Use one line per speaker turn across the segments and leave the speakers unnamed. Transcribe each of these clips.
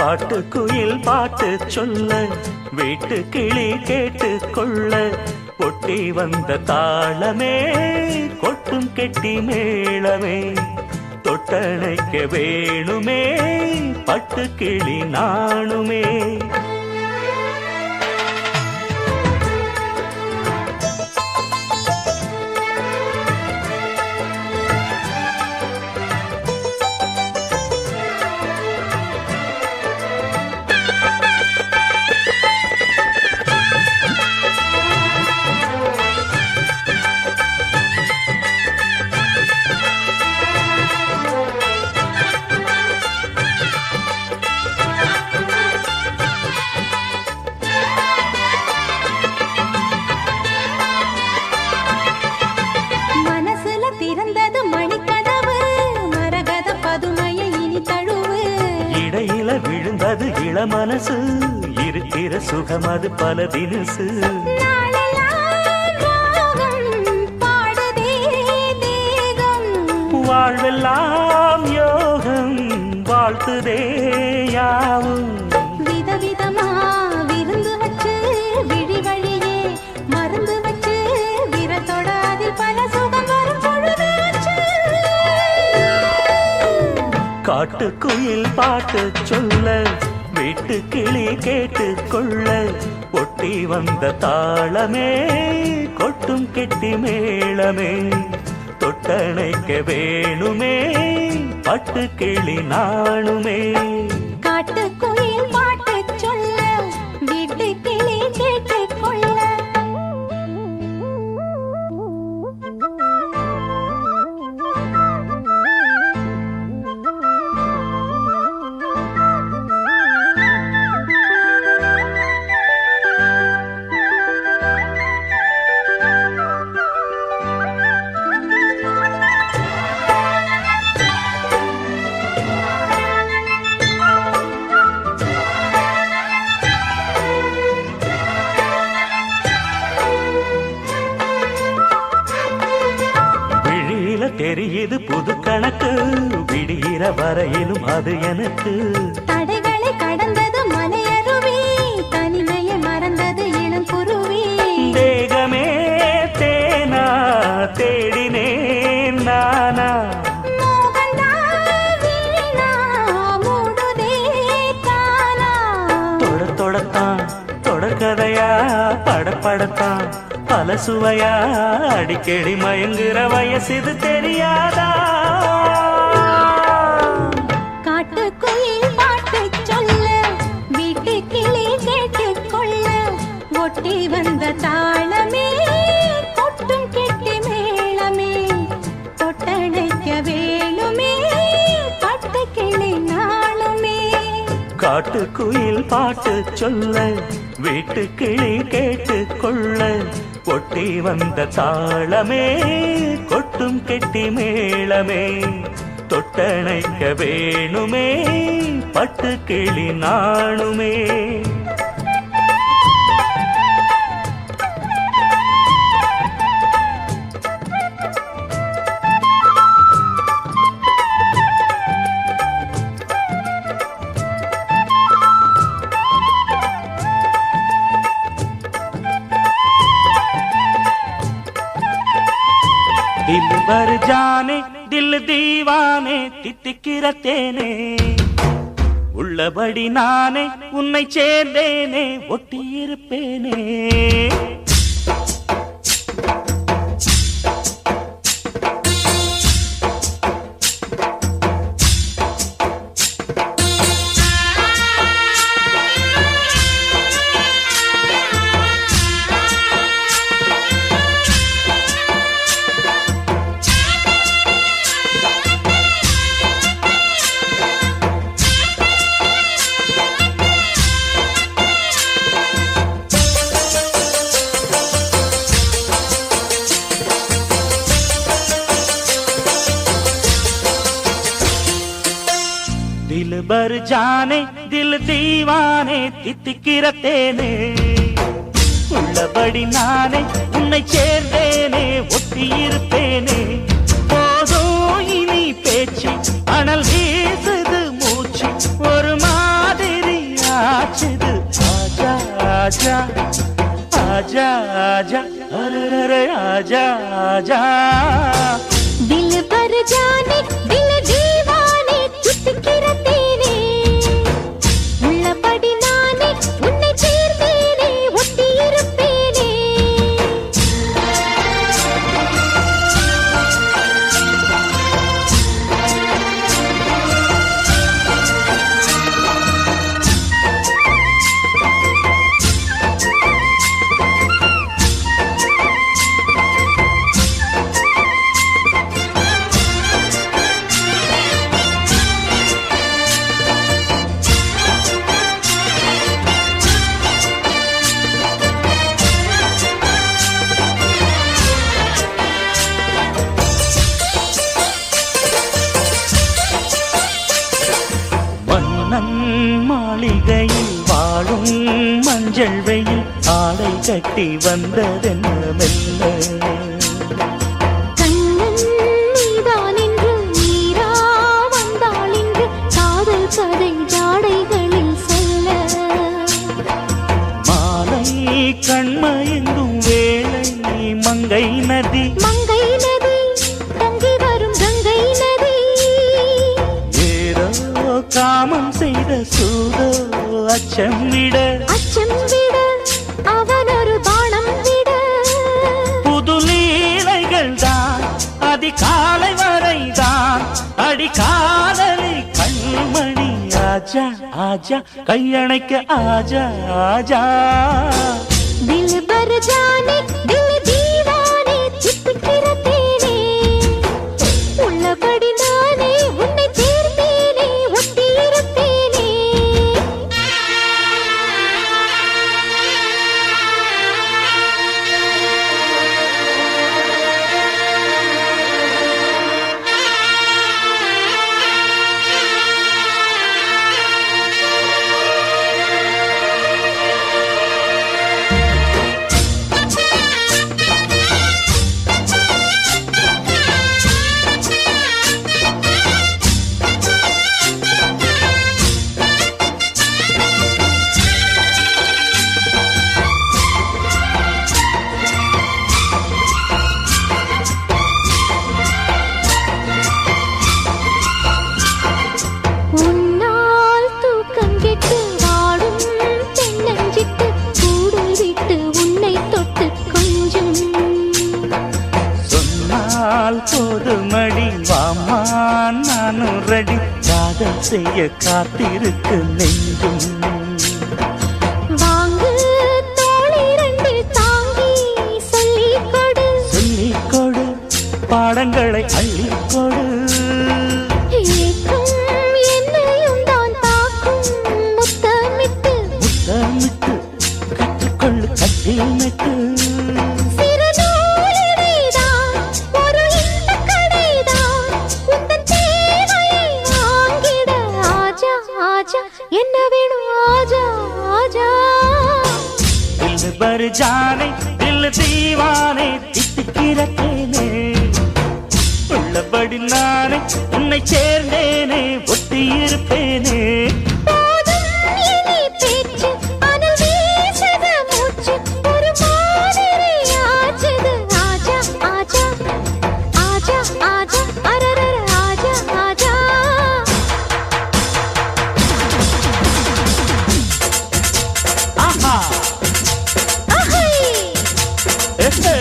காட்டுக்குயில் பாட்டு சொல்ல வீட்டு கிளி கேட்டு கொள்ள ஒட்டி வந்த தாளமே கொட்டும் கெட்டி மேளமே தொட்டணைக்க வேணுமே பட்டு கிளி நாணுமே. விழுந்தது இளமனசு இருக்கிற சுகம் அது பல தினசு. வாழ்வெல்லாம் யோகம் வாழ்த்துதே யாவும்
விதவிதமா விருந்து வச்சு விழி வழியே மருந்து வச்சு விரத்தோட அதில் பல சுகம் வரும் பொழுது
காட்டுக்குயில் பாட்டு சொல்ல வீட்டு கிளி கேட்டு கொள்ள ஒட்டி வந்த தாளமே கொட்டும் கெட்டி மேளமே தொட்டணைக்க வேணுமே பட்டு கிளி நாணுமே.
காட்டுக்குயில் பாட்டு சொல்ல வீட்டு கிளி கேட்டு கொள்ள
தெரியுது புது கணக்கு விடுகிற வரையிலும் அது எனக்கு
தடைகளை கடந்தது மலையருவி தனிமையை மறந்தது இளம் குருவி
தேகமே தேனா தேடினேன் நானா தொடத்தான் தொடர்கதையா படப்படத்தான் பல சுவையா அடிக்கடி மயங்குற வயசு இது தெரியாதா.
காட்டுக்குயில் பாட்டு சொல்ல வீட்டு கிளி கேட்டு கொள்ள ஒட்டி வந்த தாளமே கொட்டும் கெட்டி மேளமே தொட்டணைக்க வேணுமே பட்டு கிளி நாளுமே.
காட்டுக்குயில் பாட்டு சொல்ல வீட்டு கிளி கேட்டு கொள்ள ஒட்டி வந்த தாளமே கொட்டும் கெட்டி மேளமே தொட்டணைக்க வேணுமே பட்டு கிளி நாணுமே. दिल भर जाने दिल दीवाने தித்திக்கிற தேனே உள்ளபடி நானே உன்னை சேர்ந்தேனே ஒட்டியிருப்பேனே. दिल भर जाने दिल दीवाने தித்திக்கிற தேனே உள்ளபடி நானே உன்னை சேர்ந்தேனே ஒட்டியிருப்பேனே. போதும் இனி பேச்சு அனல் வீசுது மூச்சு ஒரு மாதிரி आजा आजा आजा अरे अरे आजा आजा
दिल पर जाने दिल दीवाने चित्किरतेने உள்ளபடி நானே உன்னை சேர்ந்தேனே ஒட்டி இருப்பேனே
மாளிகையில் வாழும் மஞ்சள் வெயில் ஆடை கட்டி வந்ததென்ன மெல்ல
கண்ணன் நீதான் என்று நீரா வந்தாள் என்று காதல் கதை ஜாடைகளில் சொல்ல
மாலை கண்மயங்கும் வேளை மங்கை நதி
மங்கை நதி பொங்கி வரும் கங்கை நதி
ஏதோ காமம் செய்த சூதோ அச்சம் விட
அவன் ஒரு பானம் விட
புது லீலைகள் தான் அதிகாலை வரைதான் அடிக்காதலி கண்மணி ஆஜா ஆஜா கையணைக்க ஆஜா ஆஜா
दिल भर जाने दिल दीवाने चित्किरतेने உள்ளபடி நானே உன்னை சேர்ந்தேனே ஒட்டி இருப்பேனே உன்னால் தூக்கம் கெட்டு வாடும் தென்னஞ்சிட்டு கூடு விட்டு உன்னை தொட்டு கொஞ்சம்
சொன்னால் போதுமடி வாமா நானும் ரெடி காதல் செய்ய காத்திருக்கு நெஞ்சும்
வாங்கு தோளை ரெண்டு தாங்கி சொல்லிக் கொடு
சொல்லிக் கொடு பாடங்களை அள்ளிக் கொடு
ஏக்கம் என்னையும் தான் தாக்கும் முத்தமிட்டு
முத்தமிட்டு கற்றுக்கொள்ளு கட்டில் நட்டு
சிறு நூலிழைதான் ஒரு இந்த கடைதான் உந்தன் தேவையை வாங்கிட ஆஜா ஆஜா என்ன வேணும் ஆஜா ஆஜா
दिल भर जाने दिल दीवाने தித்திக்கிறேனே உள்ளபடி நானே உன்னை சேர்ந்தேனே ஒட்டி இருப்பேனே
போதும் இனி பேச்சு அனல் வீசுது மூச்சு ஒரு மாதிரி ஆச்சுது ஆஜா ஆஜா ஆஜா ஆஜா அரரர ஆஜா ஆஜா
ஆஹா
அஹை
எஹே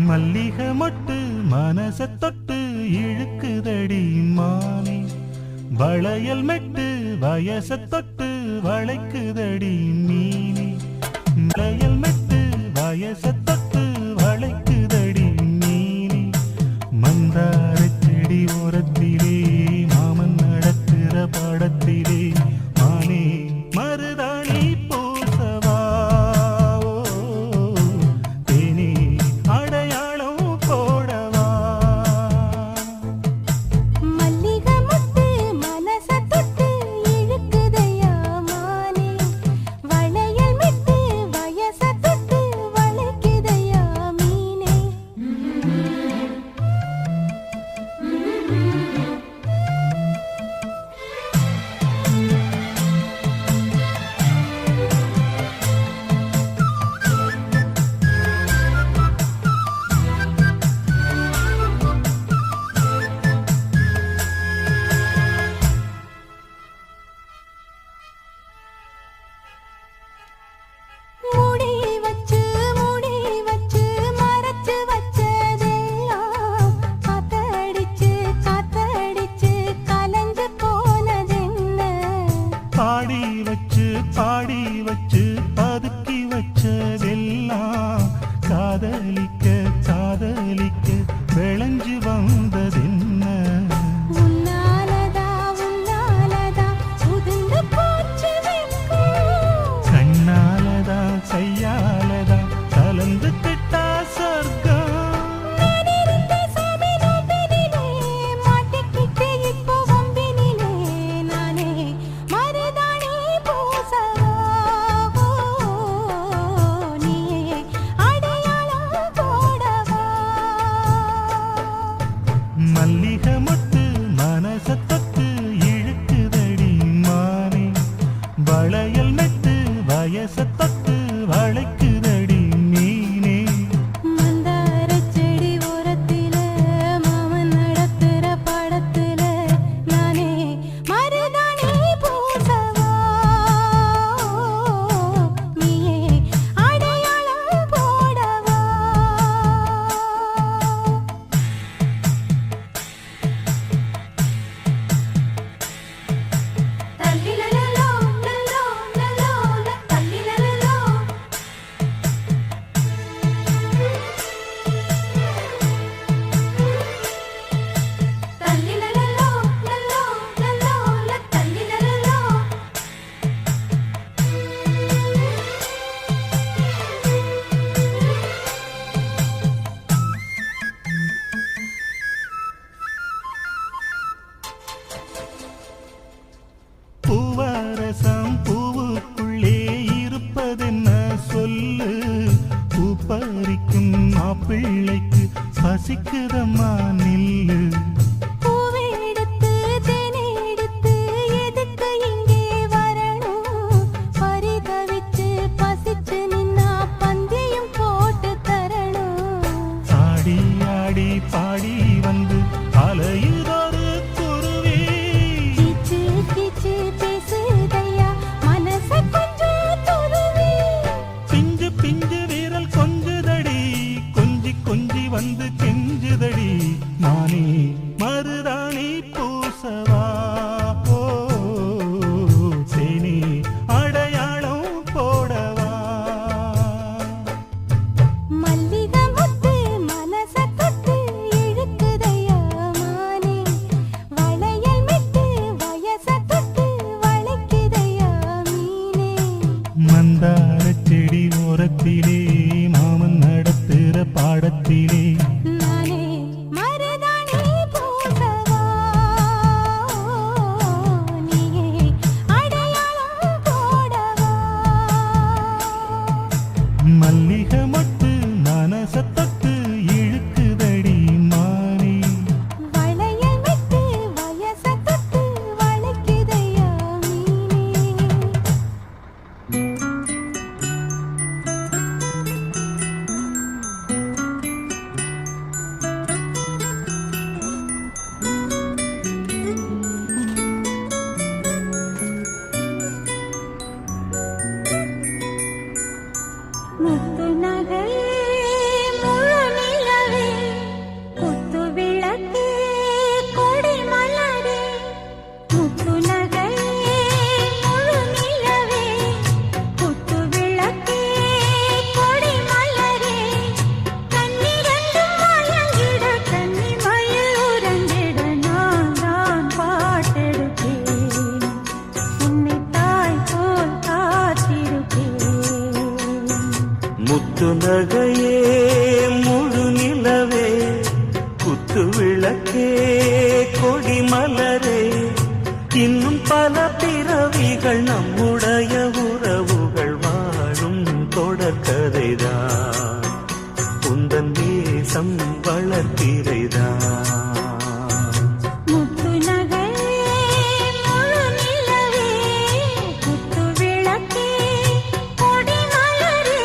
மல்லிகை மொட்டு மனச தொட்டு இழுக்குதடி மானே வளையல் மெட்டு வயச தொட்டு வளைக்குதடி மீனே வளையல் மெட்டு
வச்சு பாடி வச்சு பதுக்கி வச்சதெல்லாம் காதலிக்க காதலிக்க விளைஞ்சு வந்ததென்ன
உன்னாலதா உன்னாலதா உதிர்ந்து போச்சு வெட்கம்
கண்ணாலதா கையாலதா கலந்து கிட்டா சொர்க்கம்
நான் இருந்த சாமி நோம்பினிலே மாட்டிக்கிட்டு இப்போ வம்பினிலே நானே மருதாணி பூசவா நீயே அடையாளம் போடவா
மல்லிகை மொட்டு மனச தொட்டு இழுக்குதடி மானே வளையல் மெட்டு வயச தொட்டு வளைக்குதடி மீனே
மந்தாரச் செடி ஓரத்தில மாமன் நடத்துற படத்துல நானே மருதாணி பூசவா நீயே அடையாளம் போடவா தல்லிலலலோ லலோ லலோ தல்லிலலலோ தல்லிலலலோ லலோ லலோ தல்லிலலலோ
பூவரசம் பூவுக்குள்ளே இருப்பதென்ன சொல்லு பூ பறிக்கும் மாப்பிள்ளைக்கு பசிக்குதம்மா நில்லு
பூவெடுத்து தேனெடுத்து எதுக்கு இங்கே வரணும் பரிதவிச்சு பசிச்சு நின்னா பந்தியும் போட்டு தரணும்
ஆடி ஆடி பாடி வந்து அலையுதொரு குருவி
கீச்சு கீச்சு பேசுதையா மனச கொஞ்சம் துருவி
பிஞ்சு பிஞ்சு வீரல் கொஞ்சுதடி கொஞ்சி கொஞ்சி வந்து கெஞ்சுதடி நானே மருதாணி பூசவா ஓ தேனி அடையாளம் போடவா
மல்லிகை முத்து மனச தொட்டு இழுக்குதையா மானே வளையல் மெட்டு வயச தொட்டு வளைக்குதையா மீனே
மந்தார செடி ஓரத்திலே மாமன் நடத்துற பாடத்திலே
நானே மருதாணி பூசவா நீயே அடையாளம் போடவா
மல்லிகை மொட்டு மனச தொட்டு இழுக்குதடி மானே
வளையல் மெட்டு வயச தொட்டு வளைக்குதையா மீனே முத்து நகை முழு நிலவே குத்து விளக்கு கொடி மலரே முத்து நகை முழு நிலவே குத்து விளக்கு கொடி மலரே கண்ணிரண்டும் மயங்கிட கன்னி மயில் உறங்கிட நான் தான் பாட்டெடுப்பேன் உன்னை தாய் போல் காத்திருப்பேன்
முத்து நகையே முழு நிலவே குத்து விளக்கே கொடி மலரே இன்னும் பல பிறவிகள் நம்முடைய உறவுகள் வாழும் தொடர்கதைதான் உந்தன் தேசம் வளர்த்திரைதான்
முத்து நகை முழு நிலவே குத்து விளக்கே கொடி மலரே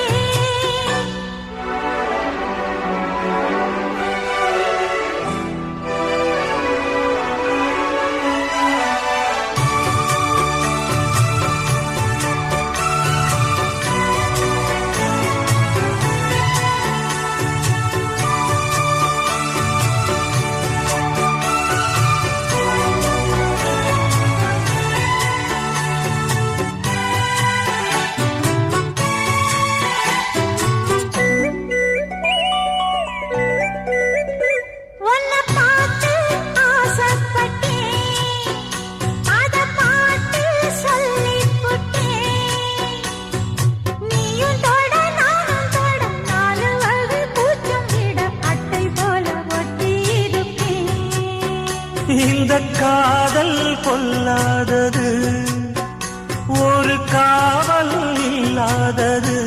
காவல் இல்லாதது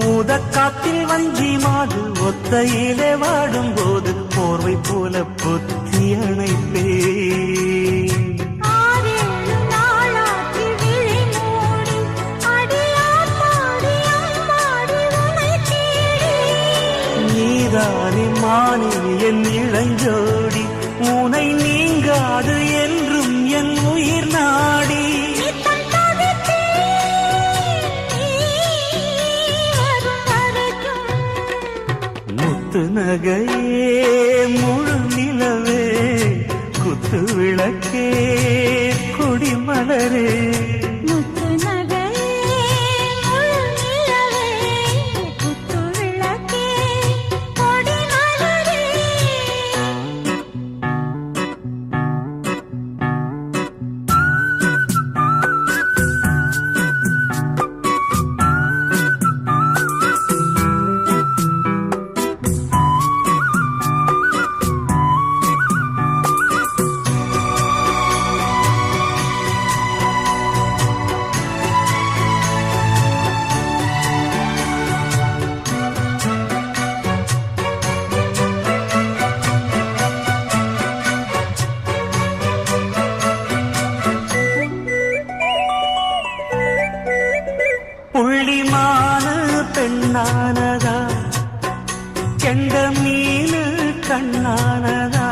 ஊதக்காத்தில் வஞ்சி மாது ஒத்தையிலே வாடும்போது போர்வை போல பொத்தி அணைப்பே
ஆறேழு நாளாகி விழி மூடி அடியாத்தாடி அம்மாடி உனை தேடி
நீதானே மானே என் இளஞ்சோடி உனை நீங்காது என்றும் என் உயிர் நாடி
நித்தம் தவித்தேன் நீ வரும் வரைக்கும்
முத்து நகையே முழு நிலவே குத்து விளக்கே கொடிமலரே
முத்து நகையே முழு நிலவே குத்து விளக்கே கொடி மலரே
புள்ளிமான பெண்ணானதா கெண்ட மீனு கண்ணானதா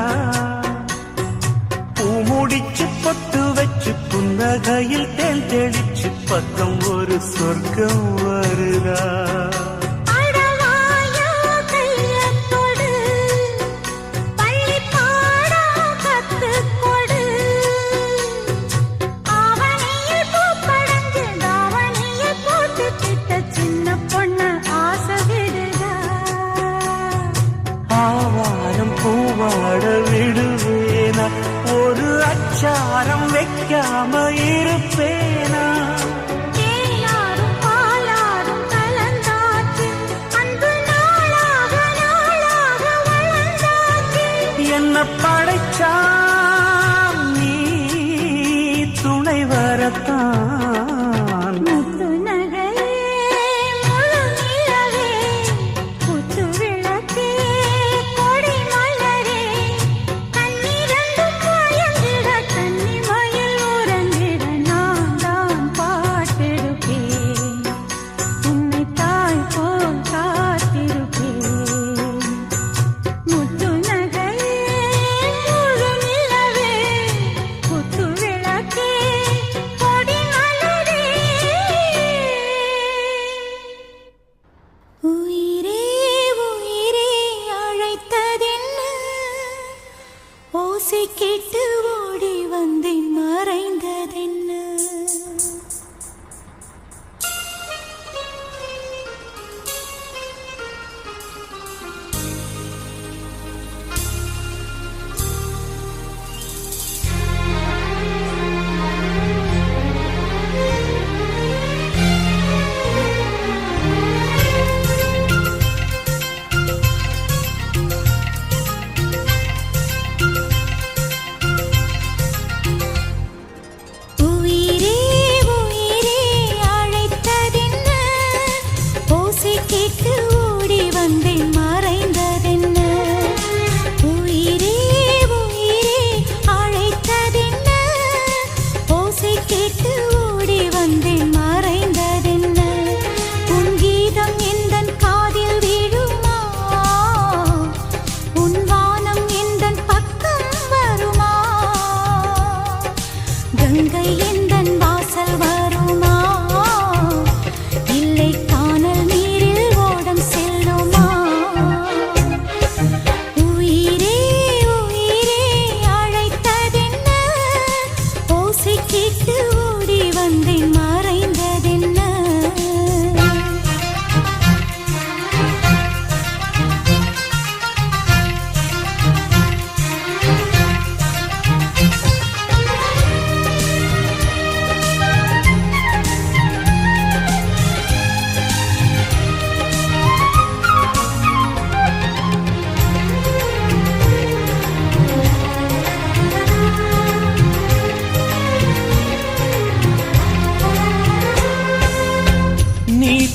பூமுடிச்சு பொட்டு வச்சு புன்னகையில் தேன் தெளிச்சு பக்கம் ஒரு சொர்க்கம் வருதா
அடவாயா கையத்தோடு பள்ளி பாடம் கத்துக்கொடு ஆவணியில் பூப்படைஞ்சு தாவணியில் போட்டுக்கிட்ட சின்ன பொண்ணு ஆசை விடுதா
ஆவாரம் பூவாட விடுவேனா ஒரு அச்சாரம் வைக்காம இருப்பேனா
தேனாரும் பாலாரும் கலந்தாச்சு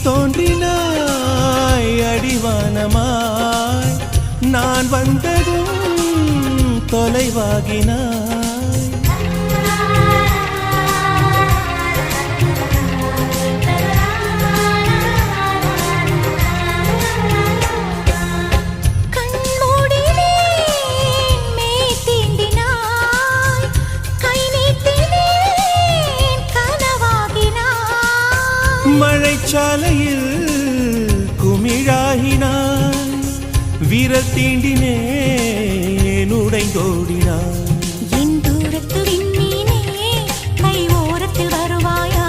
தோன்றினாய் அடிவானமாய், நான் வந்ததும் தொலைவாகினாய். மழைச்சாலையில் குமிழாகினான், விரல் தீண்டினேன் உடைந்தோடினான்.
என் தூரத்து விண்மீனே, கை ஓரத்தில் வருவாயா,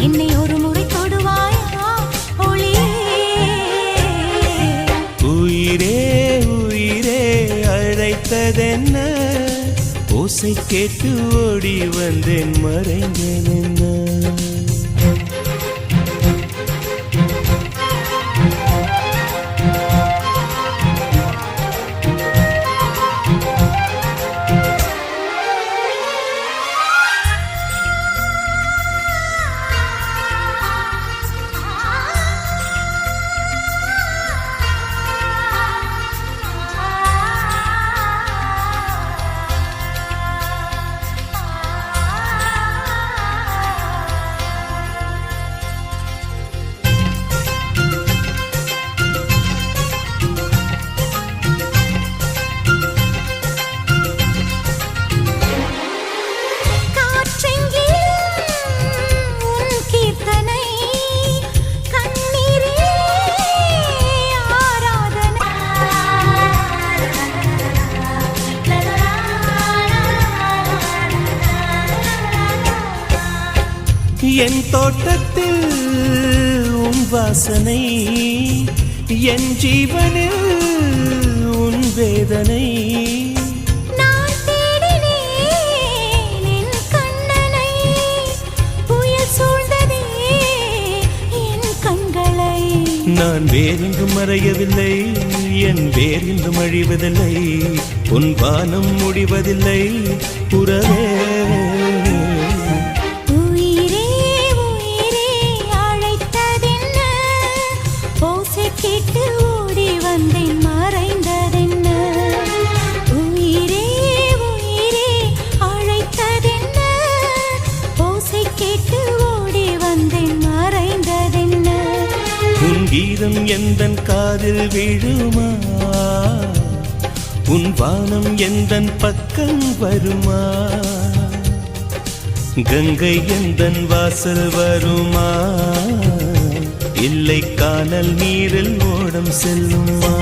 என்னை ஒரு முறை தொடுவாயா ஒளியே.
உயிரே உயிரே அழைத்ததென்ன, ஓசை கேட்டு ஓடி வந்தேன் மறைந்தேன் என்ன. என் தோட்டத்தில் உன் வாசனை, என் ஜீவனில் உன் வேதனை.
நான் தேடினேன் என் கண்ணனை, புயல் சூழ்ந்ததே என் கண்களை.
நான் வேறென்றும் மறையவில்லை, என் வேறென்றும் அழிவதில்லை, உன் வானம் முடிவதில்லை உறவே.
கேட்டு ஓடி வந்தேன் மறைந்ததென்ன, உயிரே உயிரே அழைத்ததென்ன, ஓசை கேட்டு ஓடி வந்தேன் மறைந்ததென்ன.
உன் கீதம் எந்தன் காதில் விழுமா, உன் வானம் எந்தன் பக்கம் வருமா, கங்கை எந்தன் வாசல் வருமா, இல்லை கானல் நீரில் ஓடம் செல்லுமா.